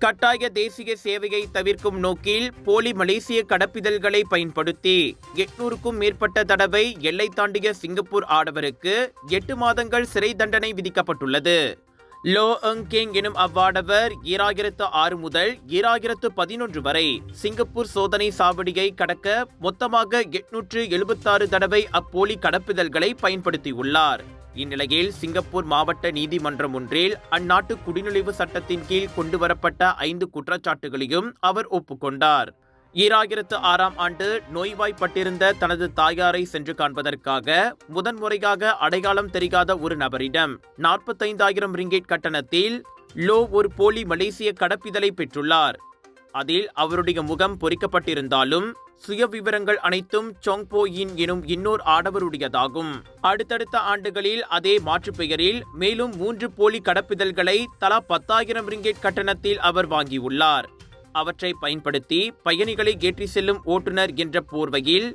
கட்டாய தேசிய சேவையை தவிர்க்கும் நோக்கில் போலி மலேசிய கடப்பிதழ்களை பயன்படுத்தி 800க்கும் மேற்பட்ட தடவை எல்லை தாண்டிய சிங்கப்பூர் ஆடவருக்கு 8 மாதங்கள் சிறை தண்டனை விதிக்கப்பட்டுள்ளது. லோ எங் கேங் எனும் அவ்வாடவர் 2006 முதல் 2011 வரை சிங்கப்பூர் சோதனை சாவடியை கடக்க மொத்தமாக 876 தடவை அப்போலி கடப்பிதழ்களை பயன்படுத்தியுள்ளார். இந்நிலையில் சிங்கப்பூர் மாவட்ட நீதிமன்றம் ஒன்றில் அந்நாட்டு குடிநுழைவு சட்டத்தின் கீழ் கொண்டுவரப்பட்ட 5 குற்றச்சாட்டுகளையும் அவர் ஒப்புக்கொண்டார். 2006ஆம் ஆண்டு நோய்வாய்ப்பட்டிருந்த தனது தாயாரை சென்று காண்பதற்காக முதன்முறையாக அடையாளம் தெரியாத ஒரு நபரிடம் 45,000 ரிங்கெட் கட்டணத்தில் லோ ஒரு போலி மலேசிய கடப்பிதழை பெற்றுள்ளார். அதில் அவருடைய முகம் பொறிக்கப்பட்டிருந்தாலும் சுய விவரங்கள் அனைத்தும் சொங் போ யின் எனும் இன்னொரு ஆடவருடையதாகும். அடுத்தடுத்த ஆண்டுகளில் அதே மாற்று பெயரில் மேலும் 3 போலி கடப்பிதழ்களை தலா 10,000 ரிங்கெட் கட்டணத்தில் அவர் வாங்கியுள்ளார். அவற்றை பயன்படுத்தி பயணிகளை ஏற்றி செல்லும் ஓட்டுநர் என்ற போர்வையில்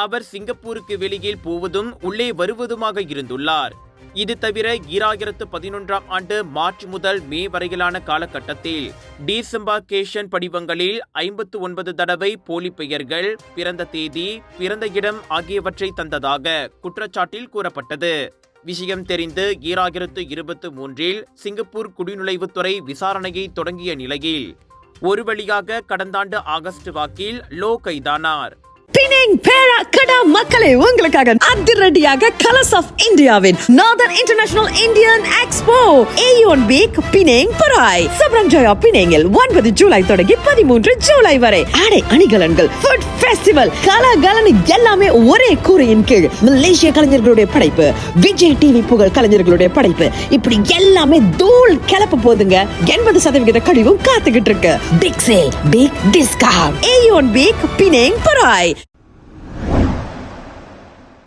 அவர் சிங்கப்பூருக்கு வெளியில் போவதும் உள்ளே வருவதுமாக இருந்துள்ளார். இது தவிர 2011ஆம் ஆண்டு மார்ச் முதல் மே வரையிலான காலகட்டத்தில் டிசெம்பார்கேஷன் படிவங்களில் 59 தடவை போலி பெயர்கள், பிறந்த தேதி, பிறந்த இடம் ஆகியவற்றை தந்ததாக குற்றச்சாட்டில் கூறப்பட்டது. விஷயம் தெரிந்து 2023இல் சிங்கப்பூர் குடிநுழைவுத்துறை விசாரணையை தொடங்கிய நிலையில் ஒரு வழியாக கடந்த ஆண்டு ஆகஸ்ட் வாக்கில் லோ கைதானார். பினேங் பேரா கடா மக்களே, உங்களுக்காக அதிரடியாக கலர்ஸ் ஆஃப் இந்தியாவின் northern international Indian expo AEON week Penang Perai Seberang Jaya பினேங்கில் 9 ஜூலை தொடங்கி 13 ஜூலை வரை ஆடை அணிகலன்கள், ஃபுட் ஃபெஸ்டிவல், கலாகலன் எல்லாமே ஒரே கூரையின் கீழ். மலேசிய கலைஞர்களுடைய படைப்பு, விஜய் டிவி புகழ் கலைஞர்களுடைய படைப்பு, இப்படி எல்லாமே தூள் கிளப்ப போதுங்க. 80% கழிவும் காத்துக்கிட்டு இருக்கு. Big sale, big discount. AEON week Penang பராய்.